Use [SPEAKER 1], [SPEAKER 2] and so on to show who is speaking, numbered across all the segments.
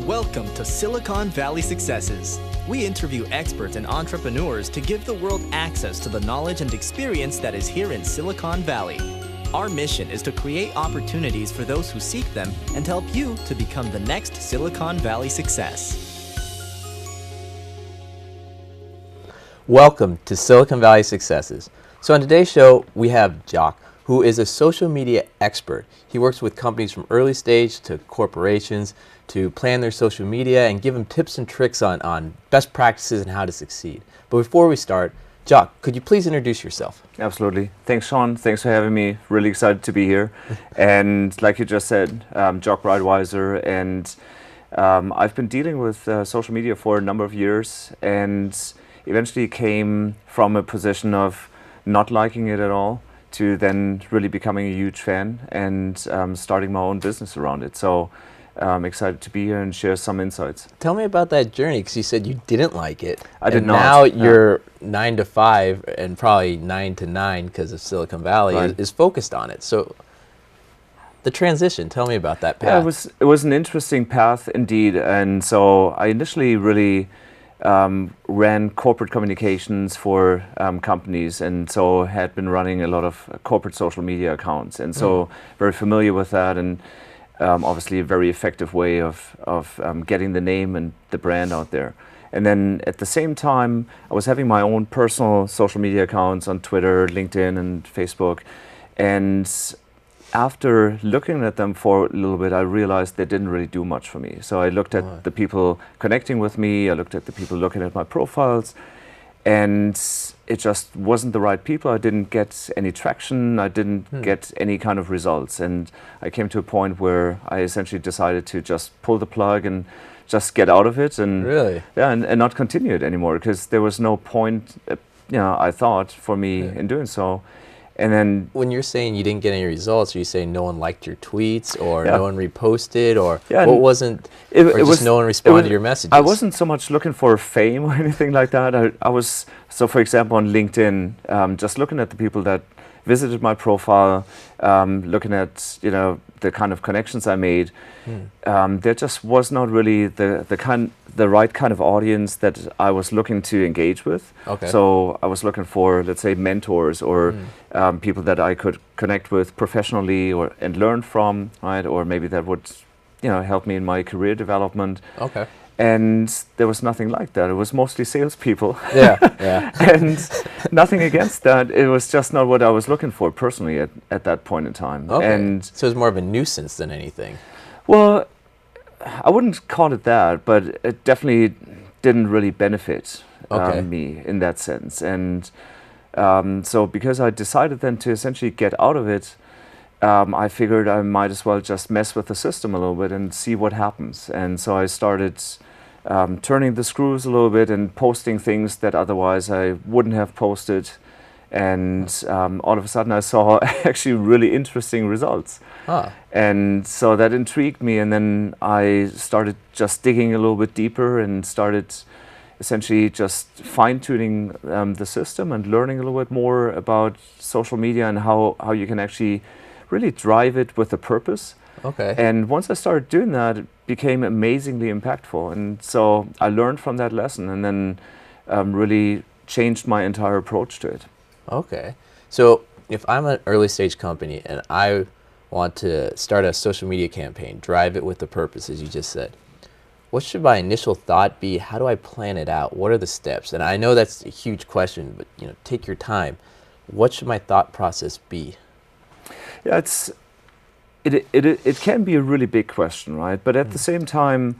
[SPEAKER 1] Welcome to Silicon Valley Successes. We interview experts and entrepreneurs to give the world access to the knowledge and experience that is here in Silicon Valley. Our mission is to create opportunities for those who seek them and help you to become the next Silicon Valley success.
[SPEAKER 2] Welcome to Silicon Valley Successes. So on today's show, we have Jock, who is a social media expert. He works with companies from early stage to corporations to plan their social media and give them tips and tricks on best practices and how to succeed. But before we start, Jock, could you please introduce yourself?
[SPEAKER 3] Absolutely. Thanks, Sean. Thanks for having me. Really excited to be here. And like you just said, Jock Breitweiser, and I've been dealing with social media for a number of years, and eventually came from a position of not liking it at all to then really becoming a huge fan and starting my own business around it. So I'm excited to be here and share some insights.
[SPEAKER 2] Tell me about that journey, because you said you didn't like it.
[SPEAKER 3] I did not.
[SPEAKER 2] Now you're 9 to 5 and probably 9 to 9 because of Silicon Valley is focused on it. So the transition, tell me about that path.
[SPEAKER 3] Yeah, it was an interesting path indeed. And so I initially really ran corporate communications for companies, and so had been running a lot of corporate social media accounts, and so very familiar with that, and obviously a very effective way of getting the name and the brand out there. And then at the same time, I was having my own personal social media accounts on Twitter, LinkedIn, and Facebook, and after looking at them for a little bit, I realized they didn't really do much for me. So I looked at the people connecting with me, I looked at the people looking at my profiles, and it just wasn't the right people. I didn't get any traction, I didn't get any kind of results. And I came to a point where I essentially decided to just pull the plug and just get out of it and, and not continue it anymore, because there was no point, I thought, for me in doing so. And then,
[SPEAKER 2] when you're saying you didn't get any results, are you saying no one liked your tweets, or no one reposted, or what wasn't, or just no one responded to your messages?
[SPEAKER 3] I wasn't so much looking for fame or anything like that. I was, so for example, on LinkedIn, just looking at the people that visited my profile, looking at the kind of connections I made, there just was not really the right kind of audience that I was looking to engage with. So I was looking for, let's say, mentors or people that I could connect with professionally and learn from, right? Or maybe that would, help me in my career development. And there was nothing like that. It was mostly salespeople. And nothing against that. It was just not what I was looking for personally at that point in time. And
[SPEAKER 2] so it was more of a nuisance than anything.
[SPEAKER 3] Well, I wouldn't call it that, but it definitely didn't really benefit me in that sense. And so because I decided then to essentially get out of it, I figured I might as well just mess with the system a little bit and see what happens. And so I started turning the screws a little bit and posting things that otherwise I wouldn't have posted. And all of a sudden I saw actually really interesting results. And so that intrigued me, and then I started just digging a little bit deeper and started essentially just fine-tuning the system and learning a little bit more about social media and how you can actually really drive it with a purpose. And once I started doing that, it became amazingly impactful. And so I learned from that lesson, and then really changed my entire approach to it.
[SPEAKER 2] So if I'm an early stage company and I want to start a social media campaign, drive it with a purpose, as you just said, what should my initial thought be? How do I plan it out? What are the steps? And I know that's a huge question, but take your time. What should my thought process be?
[SPEAKER 3] Yeah, it can be a really big question, right? But at the same time,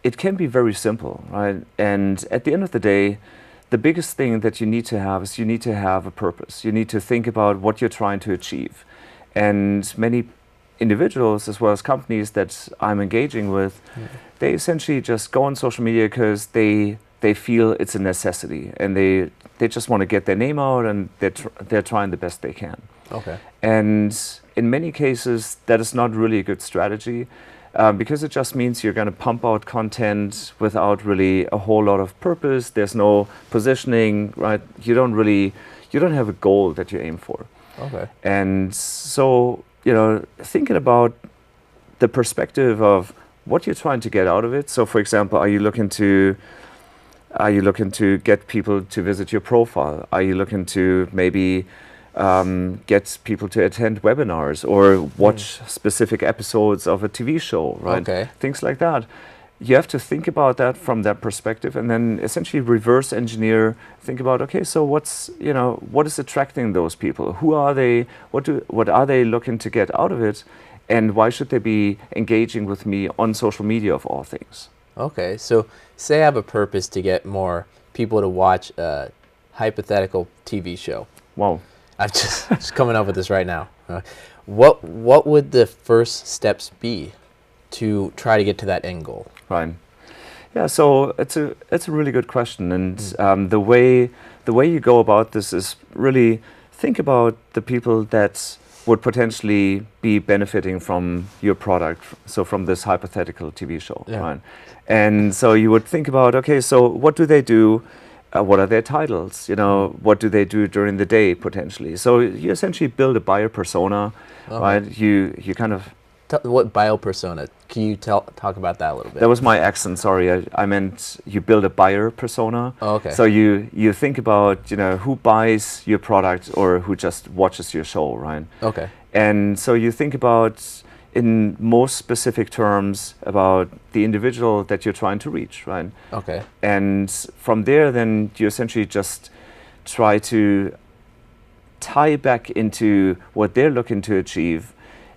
[SPEAKER 3] it can be very simple, right? And at the end of the day, the biggest thing that you need to have is you need to have a purpose. You need to think about what you're trying to achieve. And many individuals, as well as companies that I'm engaging with, they essentially just go on social media because they feel it's a necessity, and they just want to get their name out, and they're trying the best they can. And in many cases, that is not really a good strategy, because it just means you're going to pump out content without really a whole lot of purpose. There's no positioning, right? You don't have a goal that you aim for. And so, thinking about the perspective of what you're trying to get out of it. So, for example, are you looking to get people to visit your profile? Are you looking to maybe get people to attend webinars or watch specific episodes of a TV show, right?
[SPEAKER 2] Okay.
[SPEAKER 3] Things like that. You have to think about that from that perspective, and then essentially reverse engineer. Think about, okay, so what is attracting those people? Who are they? What are they looking to get out of it? And why should they be engaging with me on social media of all things?
[SPEAKER 2] Okay, so say I have a purpose to get more people to watch a hypothetical TV show.
[SPEAKER 3] Wow.
[SPEAKER 2] I'm just coming up with this right now. What would the first steps be to try to get to that end goal?
[SPEAKER 3] Right. Yeah. So it's a really good question, and the way you go about this is really think about the people that would potentially be benefiting from your product. So from this hypothetical TV show, right? And so you would think about, okay, so what do they do? What are their titles? What do they do during the day potentially? So you essentially build a buyer persona, right? You kind of
[SPEAKER 2] what bio persona? Can you talk about that a little bit?
[SPEAKER 3] That was my accent. Sorry, I meant you build a buyer persona.
[SPEAKER 2] Oh, okay.
[SPEAKER 3] So you think about who buys your product or who just watches your show, right?
[SPEAKER 2] Okay.
[SPEAKER 3] And so you think about, in most specific terms, about the individual that you're trying to reach, right?
[SPEAKER 2] Okay.
[SPEAKER 3] And from there, then you essentially just try to tie back into what they're looking to achieve,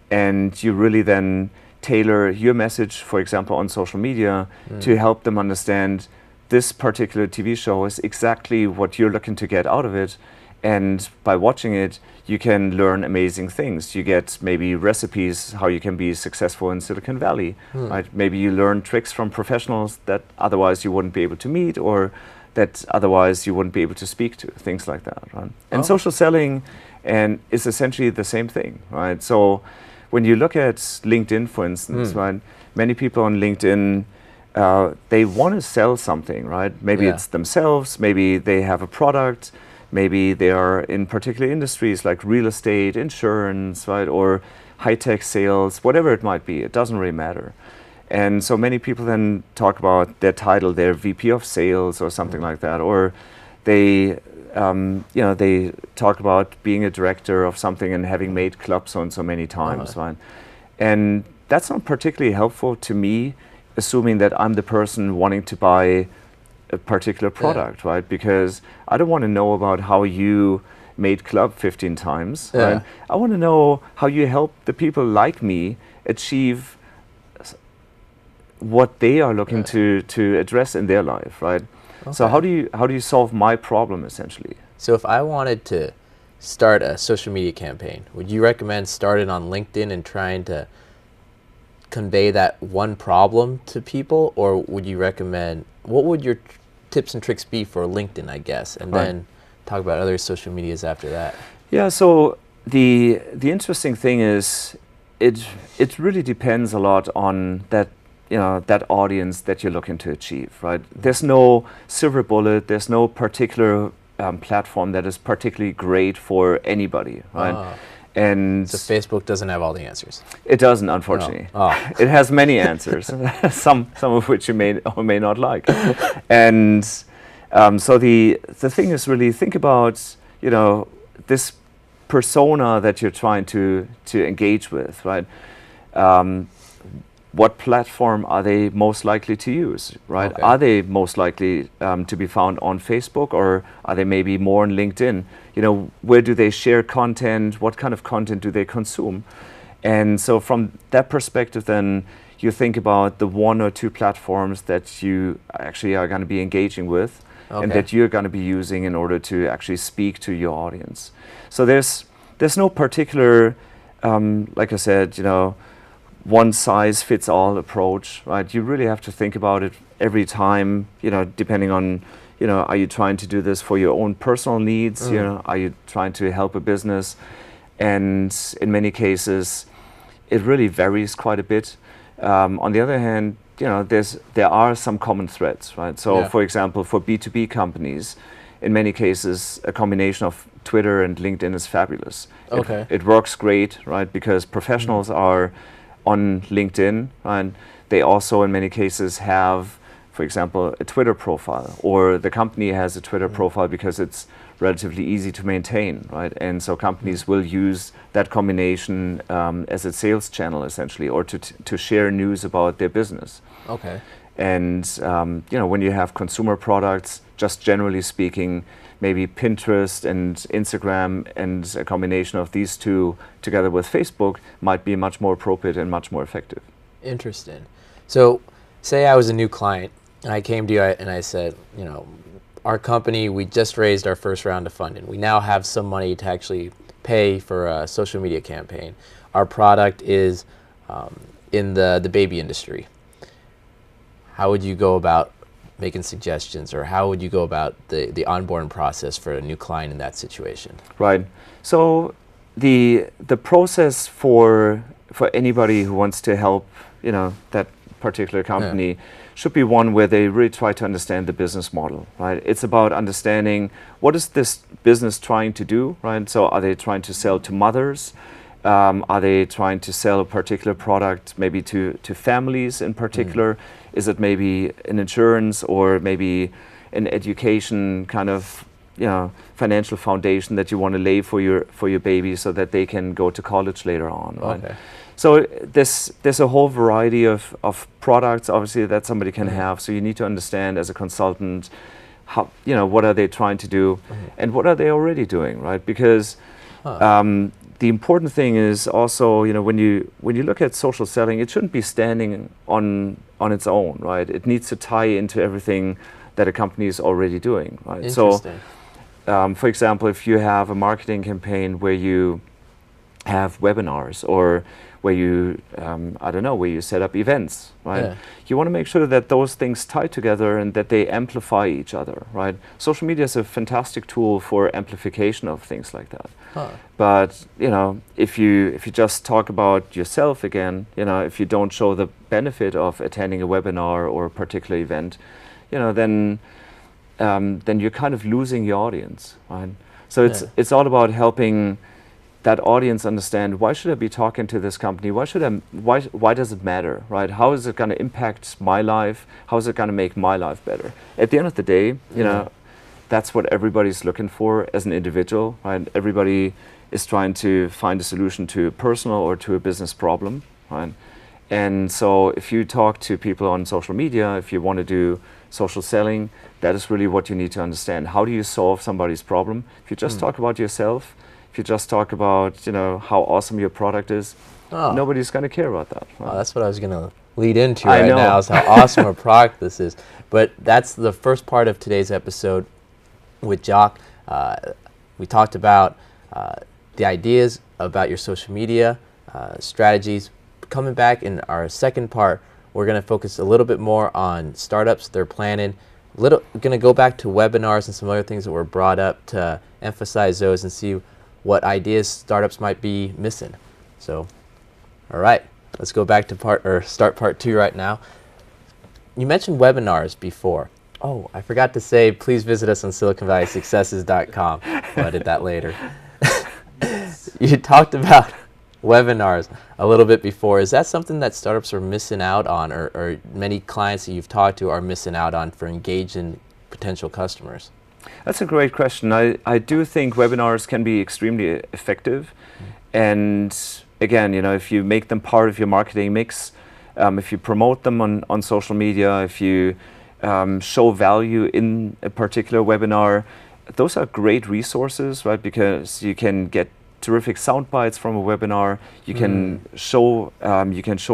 [SPEAKER 3] and you really then tailor your message, for example, on social media to help them understand this particular TV show is exactly what you're looking to get out of it. And by watching it, you can learn amazing things. You get maybe recipes, how you can be successful in Silicon Valley, right? Maybe you learn tricks from professionals that otherwise you wouldn't be able to meet, or that otherwise you wouldn't be able to speak to, things like that, right? And social selling is essentially the same thing, right? So when you look at LinkedIn, for instance, right, many people on LinkedIn, they want to sell something, right? Maybe it's themselves, maybe they have a product, maybe they are in particular industries like real estate, insurance, right, or high-tech sales, whatever it might be. It doesn't really matter. And so many people then talk about their title, their VP of sales or something like that, or they they talk about being a director of something and having made clubs so many times, right? And that's not particularly helpful to me, assuming that I'm the person wanting to buy a particular product, right? Because I don't want to know about how you made club 15 times, right? I want to know how you help the people like me achieve what they are looking to address in their life, right? So how do you solve my problem, essentially?
[SPEAKER 2] So if I wanted to start a social media campaign, would you recommend starting on LinkedIn and trying to convey that one problem to people, or would you recommend, what would your tips and tricks be for LinkedIn, I guess, and then talk about other social medias after that? Yeah,
[SPEAKER 3] so the interesting thing is it really depends a lot on that that audience that you're looking to achieve, right? There's no silver bullet, there's no particular platform that is particularly great for anybody, right? And
[SPEAKER 2] so Facebook doesn't have all the answers.
[SPEAKER 3] It doesn't, unfortunately. It has many answers, some of which you may or may not like. And so the thing is really think about this persona that you're trying to engage with, right? What platform are they most likely to use, right? Are they most likely to be found on Facebook, or are they maybe more on LinkedIn? Where do they share content? What kind of content do they consume? And so from that perspective, then you think about the one or two platforms that you actually are going to be engaging with and that you're going to be using in order to actually speak to your audience. So there's no particular, like I said, one size fits all approach, right? You really have to think about it every time, depending on, are you trying to do this for your own personal needs? Are you trying to help a business? And in many cases, it really varies quite a bit. On the other hand, there are some common threads, right? So for example, for B2B companies, in many cases, a combination of Twitter and LinkedIn is fabulous. It works great, right? Because professionals are on LinkedIn, and they also in many cases have, for example, a Twitter profile, or the company has a Twitter profile because it's relatively easy to maintain, right? And so companies will use that combination as a sales channel essentially, or to share news about their business.
[SPEAKER 2] Okay.
[SPEAKER 3] And when you have consumer products, just generally speaking, maybe Pinterest and Instagram and a combination of these two together with Facebook might be much more appropriate and much more effective.
[SPEAKER 2] Interesting. So say I was a new client and I came to you and I said, our company, we just raised our first round of funding. We now have some money to actually pay for a social media campaign. Our product is in the baby industry. How would you go about making suggestions, or how would you go about the onboarding process for a new client in that situation?
[SPEAKER 3] Right. So the process for anybody who wants to help, that particular company should be one where they really try to understand the business model, right? It's about understanding what is this business trying to do, right? So are they trying to sell to mothers? Are they trying to sell a particular product maybe to families in particular? Is it maybe an insurance or maybe an education kind of financial foundation that you want to lay for your baby so that they can go to college later on, right?
[SPEAKER 2] Okay.
[SPEAKER 3] So there's a whole variety of products obviously that somebody can have. So you need to understand as a consultant how what are they trying to do and what are they already doing, right? Because the important thing is also, when you look at social selling, it shouldn't be standing on its own, right? It needs to tie into everything that a company is already doing, right?
[SPEAKER 2] Interesting.
[SPEAKER 3] So, for example, if you have a marketing campaign where you have webinars or where you, where you set up events, right?
[SPEAKER 2] Yeah.
[SPEAKER 3] You want to make sure that those things tie together and that they amplify each other, right? Social media is a fantastic tool for amplification of things like that. But, if you just talk about yourself again, if you don't show the benefit of attending a webinar or a particular event, then you're kind of losing your audience, right? So it's all about helping that audience understand, why should I be talking to this company? Why does it matter, right? How is it going to impact my life? How is it going to make my life better? At the end of the day, that's what everybody's looking for as an individual, right? Everybody is trying to find a solution to a personal or to a business problem, right? And so if you talk to people on social media, if you want to do social selling, that is really what you need to understand. How do you solve somebody's problem? If you just talk about yourself, if you just talk about, how awesome your product is, nobody's going to care about that. Right?
[SPEAKER 2] That's what I was going to lead into right now, is how awesome a product this is. But that's the first part of today's episode with Jock. We talked about the ideas about your social media strategies. Coming back in our second part, we're going to focus a little bit more on startups, their planning. We're going to go back to webinars and some other things that were brought up to emphasize those and see what ideas startups might be missing. So, all right, let's go back to start part 2 right now. You mentioned webinars before. Oh, I forgot to say, please visit us on SiliconValleySuccesses.com. We'll edit that later. You talked about webinars a little bit before. Is that something that startups are missing out on, or many clients that you've talked to are missing out on for engaging potential customers?
[SPEAKER 3] That's a great question. I do think webinars can be extremely effective. And again, if you make them part of your marketing mix, if you promote them on social media, if you show value in a particular webinar, those are great resources, right? Because you can get terrific sound bites from a webinar. You can show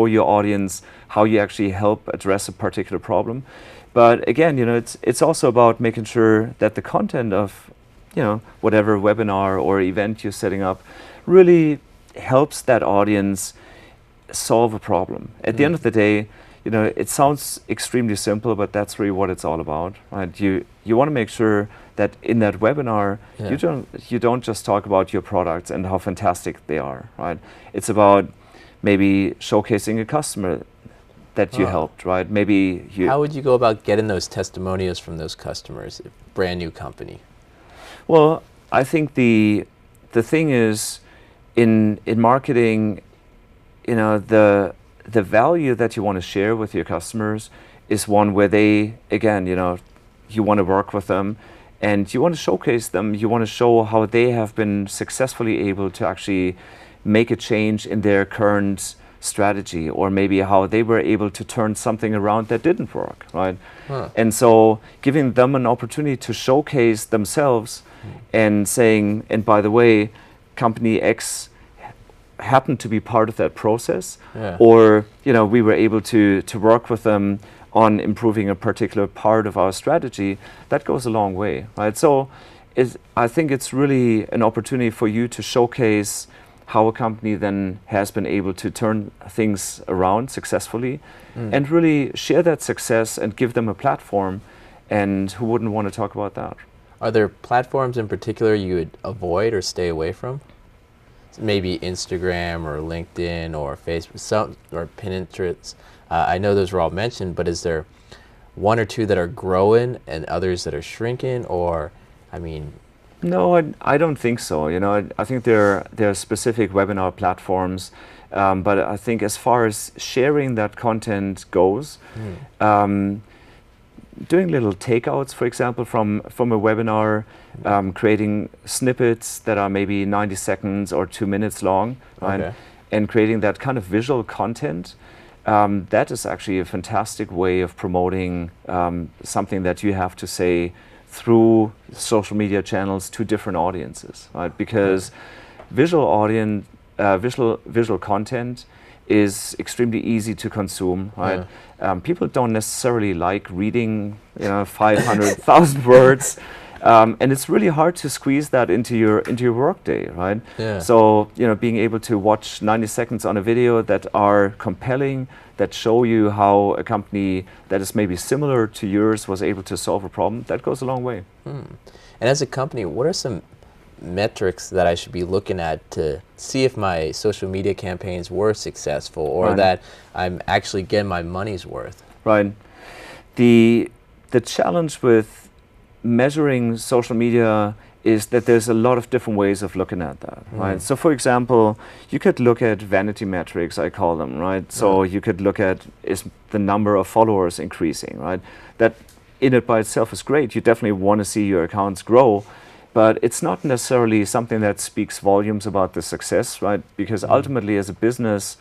[SPEAKER 3] your audience how you actually help address a particular problem. But again, it's also about making sure that the content of whatever webinar or event you're setting up really helps that audience solve a problem. At the end of the day, it sounds extremely simple, but that's really what it's all about, right? You want to make sure that in that webinar, you don't just talk about your products and how fantastic they are, right? It's about maybe showcasing a customer that you helped, right? Maybe
[SPEAKER 2] How would you go about getting those testimonials from those customers, a brand new company?
[SPEAKER 3] Well, I think the thing is, in marketing, the value that you want to share with your customers is one where they, again, you want to work with them and you want to showcase them. You want to show how they have been successfully able to actually make a change in their current strategy, or maybe how they were able to turn something around that didn't work, right? And so giving them an opportunity to showcase themselves and saying, and by the way, company X happened to be part of that process, or we were able to work with them on improving a particular part of our strategy. That goes a long way, right? So I think it's really an opportunity for you to showcase how a company then has been able to turn things around successfully, and really share that success and give them a platform. And who wouldn't want to talk about that?
[SPEAKER 2] Are there platforms in particular you would avoid or stay away from? Maybe Instagram or LinkedIn or Facebook or Pinterest. I know those were all mentioned, but is there one or two that are growing and others that are shrinking? Or, I mean...
[SPEAKER 3] No, I don't think so. I think there are specific webinar platforms, but I think as far as sharing that content goes, doing little takeouts, for example, from a webinar, creating snippets that are maybe 90 seconds or 2 minutes long, right? And creating that kind of visual content, that is actually a fantastic way of promoting something that you have to say through social media channels to different audiences, right? Because visual content is extremely easy to consume, right? People don't necessarily like reading, 500,000 words, and it's really hard to squeeze that into your workday, right? So being able to watch 90 seconds on a video that are compelling, that show you how a company that is maybe similar to yours was able to solve a problem, that goes a long way.
[SPEAKER 2] And as a company, what are some metrics that I should be looking at to see if my social media campaigns were successful, or that I'm actually getting my money's worth?
[SPEAKER 3] Right. The challenge with measuring social media is that there's a lot of different ways of looking at that, right? So for example, you could look at vanity metrics, I call them, right? So you could look at, is the number of followers increasing, right? That in it by itself is great. You definitely want to see your accounts grow, but it's not necessarily something that speaks volumes about the success, right? Because ultimately as a business,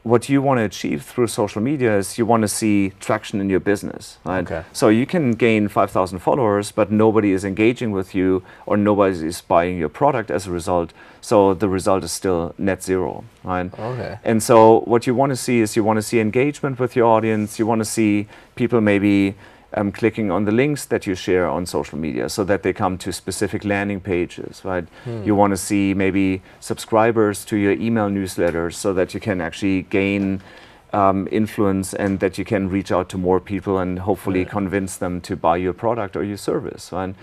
[SPEAKER 3] what you want to achieve through social media is you want to see traction in your business, right? So you can gain 5,000 followers, but nobody is engaging with you, or nobody is buying your product as a result. So the result is still net zero, right? And so what you want to see is you want to see engagement with your audience. You want to see people maybe clicking on the links that you share on social media so that they come to specific landing pages, right? You want to see maybe subscribers to your email newsletters so that you can actually gain influence, and that you can reach out to more people and hopefully convince them to buy your product or your service, right?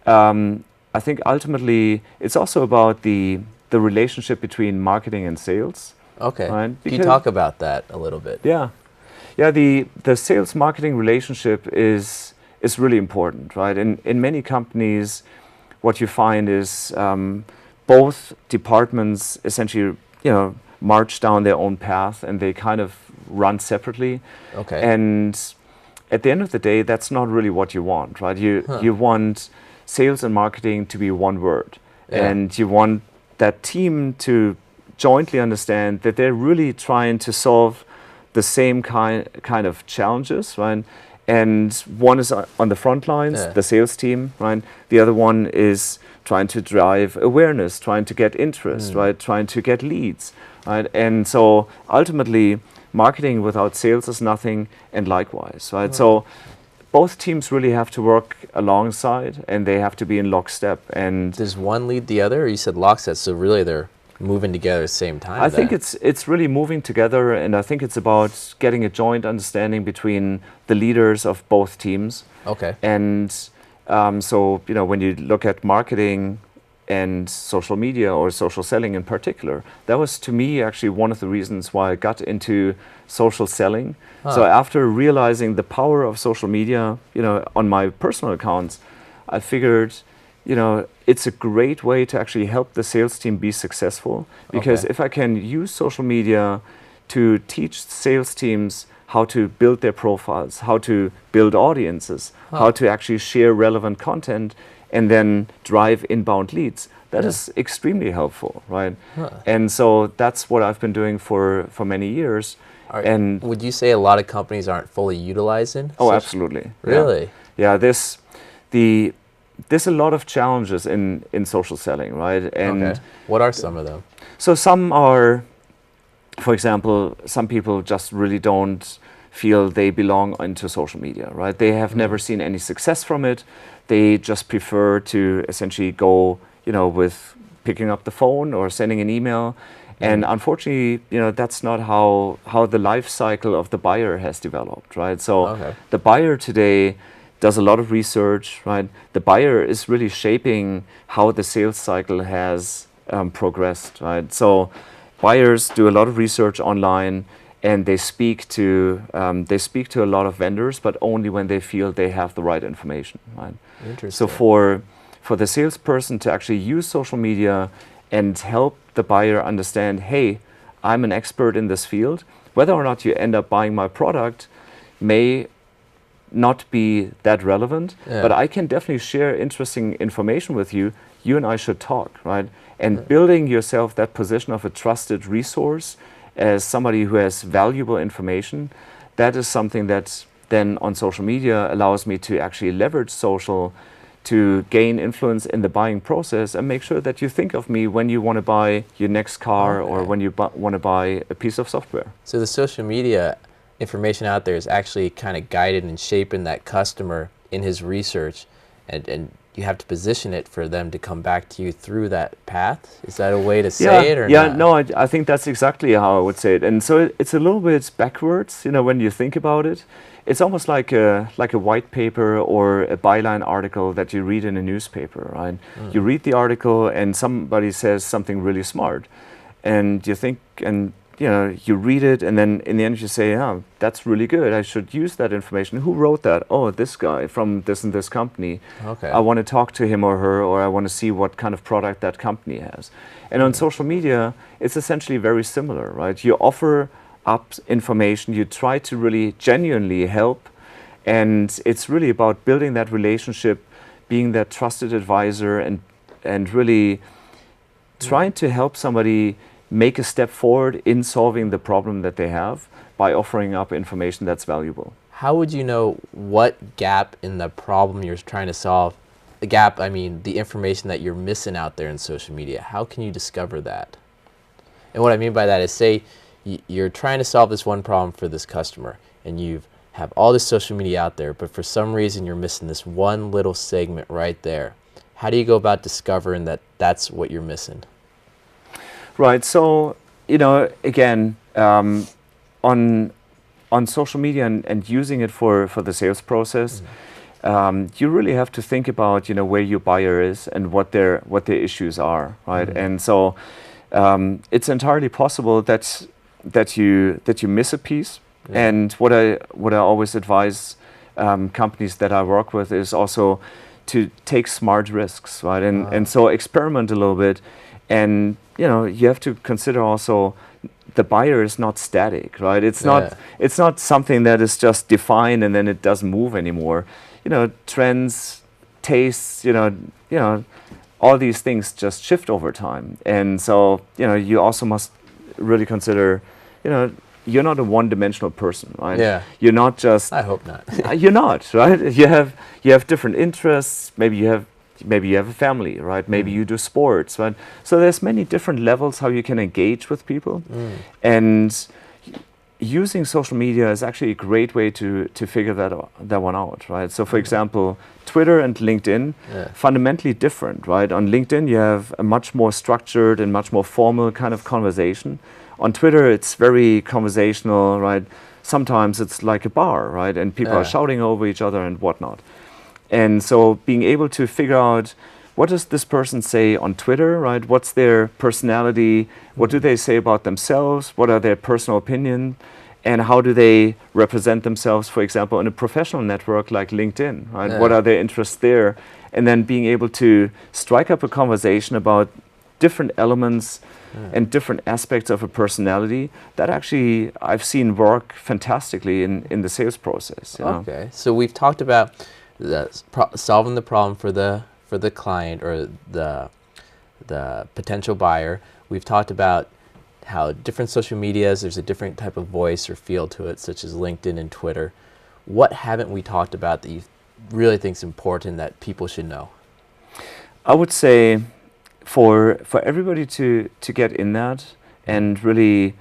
[SPEAKER 3] I think ultimately it's also about the relationship between marketing and sales. Right?
[SPEAKER 2] Can you talk about that a little bit?
[SPEAKER 3] Yeah, the sales marketing relationship is really important, right? In many companies, what you find is both departments essentially, march down their own path, and they kind of run separately. And at the end of the day, that's not really what you want, right? You want sales and marketing to be one word, and you want that team to jointly understand that they're really trying to solve the same kind of challenges, right? And one is on the front lines, the sales team, right? The other one is trying to drive awareness, trying to get interest, right? Trying to get leads, right? And so ultimately, marketing without sales is nothing, and likewise, right? So both teams really have to work alongside, and they have to be in lockstep. And
[SPEAKER 2] does one lead the other? Or you said lockstep, so really they're moving together at the same time?
[SPEAKER 3] I think it's really moving together, and I think it's about getting a joint understanding between the leaders of both teams. And so when you look at marketing and social media, or social selling in particular, that was to me actually one of the reasons why I got into social selling. So after realizing the power of social media, on my personal accounts, I figured, it's a great way to actually help the sales team be successful, because if I can use social media to teach sales teams how to build their profiles, how to build audiences, how to actually share relevant content, and then drive inbound leads. That is extremely helpful, right? And so that's what I've been doing for many years. And
[SPEAKER 2] would you say a lot of companies aren't fully utilizing?
[SPEAKER 3] Oh, absolutely.
[SPEAKER 2] Really?
[SPEAKER 3] Yeah, there's a lot of challenges in social selling, right? And
[SPEAKER 2] what are some of them?
[SPEAKER 3] So some are, for example, some people just really don't feel they belong into social media, right? They have never seen any success from it. They just prefer to essentially go, with picking up the phone or sending an email. And unfortunately, that's not how the life cycle of the buyer has developed, right? So the buyer today does a lot of research, right? The buyer is really shaping how the sales cycle has progressed, right? So buyers do a lot of research online, and they speak to a lot of vendors, but only when they feel they have the right information, right?
[SPEAKER 2] Interesting.
[SPEAKER 3] So for the salesperson to actually use social media and help the buyer understand, hey, I'm an expert in this field. Whether or not you end up buying my product may not be that relevant, but I can definitely share interesting information with you. You and I should talk, right? And building yourself that position of a trusted resource as somebody who has valuable information, that is something that then on social media allows me to actually leverage social to gain influence in the buying process and make sure that you think of me when you want to buy your next car or when you want to buy a piece of software.
[SPEAKER 2] So the social media information out there is actually kind of guided and shaping that customer in his research, and you have to position it for them to come back to you through that path. Is that a way to say it or not?
[SPEAKER 3] No, I think that's exactly how I would say it. And so it's a little bit backwards, when you think about it. It's almost like a white paper or a byline article that you read in a newspaper, right? You read the article and somebody says something really smart, and you think, and you read it, and then in the end you say, oh, that's really good. I should use that information. Who wrote that? Oh, this guy from this and this company. I want to talk to him or her, or I want to see what kind of product that company has. And on social media, it's essentially very similar, right? You offer up information, you try to really genuinely help, and it's really about building that relationship, being that trusted advisor, and really trying to help somebody make a step forward in solving the problem that they have by offering up information that's valuable.
[SPEAKER 2] How would you know what gap in the problem you're trying to solve, the gap, I mean, the information that you're missing out there in social media? How can you discover that? And what I mean by that is, say you're trying to solve this one problem for this customer, and you have all this social media out there, but for some reason you're missing this one little segment right there. How do you go about discovering that that's what you're missing?
[SPEAKER 3] Right. So, again, on social media and using it for the sales process, you really have to think about, where your buyer is and what their issues are, right? And so it's entirely possible that you miss a piece. And what I always advise companies that I work with is also to take smart risks, right? And so experiment a little bit. And you have to consider also the buyer is not static, right? It's not something that is just defined and then it doesn't move anymore. Trends, tastes, all these things just shift over time. And so you also must really consider, you're not a one-dimensional person, right?
[SPEAKER 2] Yeah.
[SPEAKER 3] You're not just.
[SPEAKER 2] I hope not.
[SPEAKER 3] You're not, right? You have different interests. Maybe you have a family, right? Maybe you do sports, right? So there's many different levels how you can engage with people, and using social media is actually a great way to figure that one out, right? So for example, Twitter and LinkedIn, fundamentally different, right? On LinkedIn, you have a much more structured and much more formal kind of conversation. On Twitter, it's very conversational, right? Sometimes it's like a bar, right? And people are shouting over each other and whatnot. And so being able to figure out, what does this person say on Twitter, right? What's their personality? What do they say about themselves? What are their personal opinions? And how do they represent themselves, for example, in a professional network like LinkedIn, right? What are their interests there? And then being able to strike up a conversation about different elements and different aspects of a personality that actually I've seen work fantastically in the sales process. You know?
[SPEAKER 2] Okay, so we've talked about solving the problem for the client or the potential buyer. We've talked about how different social medias, there's a different type of voice or feel to it, such as LinkedIn and Twitter. What haven't we talked about that you really think is important that people should know?
[SPEAKER 3] I would say for everybody to get in that and really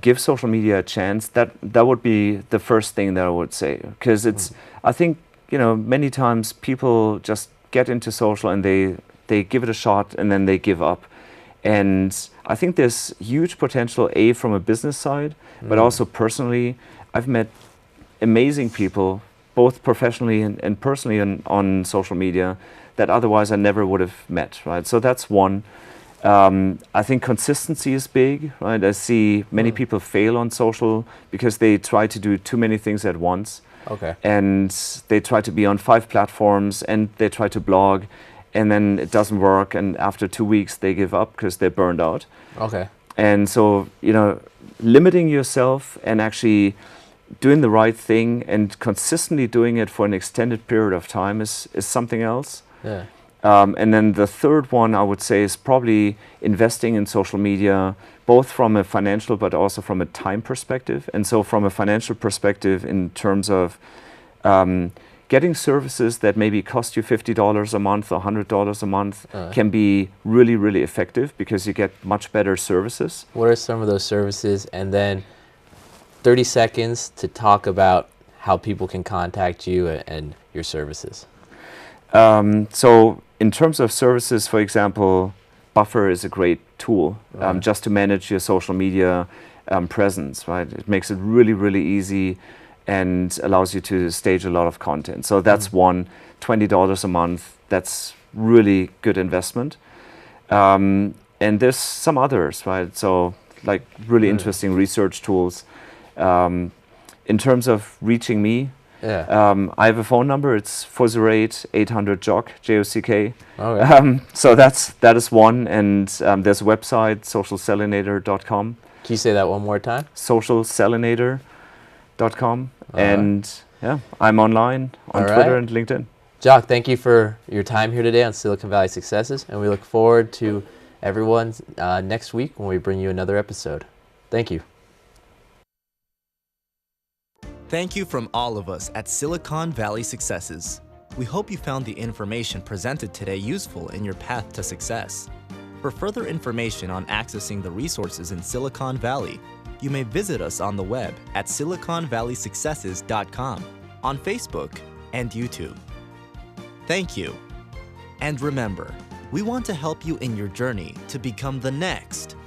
[SPEAKER 3] give social media a chance, that would be the first thing that I would say. Because it's, I think, you know, many times people just get into social and they give it a shot and then they give up. And I think there's huge potential, from a business side, but also personally. I've met amazing people, both professionally and personally on social media, that otherwise I never would have met, right? So that's one. I think consistency is big, right? I see many people fail on social because they try to do too many things at once.
[SPEAKER 2] Okay.
[SPEAKER 3] And they try to be on 5 platforms and they try to blog, and then it doesn't work, and after 2 weeks they give up because they're burned out.
[SPEAKER 2] Okay.
[SPEAKER 3] And so, you know, limiting yourself and actually doing the right thing and consistently doing it for an extended period of time is something else.
[SPEAKER 2] Yeah.
[SPEAKER 3] And then the third one I would say is probably investing in social media, both from a financial but also from a time perspective. And so from a financial perspective, in terms of getting services that maybe cost you $50 a month or $100 a month can be really, really effective because you get much better services.
[SPEAKER 2] What are some of those services? And then 30 seconds to talk about how people can contact you and your services.
[SPEAKER 3] So in terms of services, for example, Buffer is a great tool just to manage your social media presence, right? It makes it really, really easy and allows you to stage a lot of content. So that's one, $20 a month. That's really good investment. And there's some others, right? So like really interesting research tools. In terms of reaching me, I have a phone number. It's 408-800-JOCK, J-O-C-K.
[SPEAKER 2] Oh, yeah.
[SPEAKER 3] So that is one. And there's a website, socialselinator.com.
[SPEAKER 2] Can you say that one more time?
[SPEAKER 3] Socialselinator.com. And yeah, I'm online on Twitter and LinkedIn.
[SPEAKER 2] Jock, thank you for your time here today on Silicon Valley Successes, and we look forward to everyone next week when we bring you another episode. Thank you.
[SPEAKER 1] Thank you from all of us at Silicon Valley Successes. We hope you found the information presented today useful in your path to success. For further information on accessing the resources in Silicon Valley, you may visit us on the web at siliconvalleysuccesses.com, on Facebook and YouTube. Thank you. And remember, we want to help you in your journey to become the next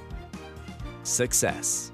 [SPEAKER 1] success.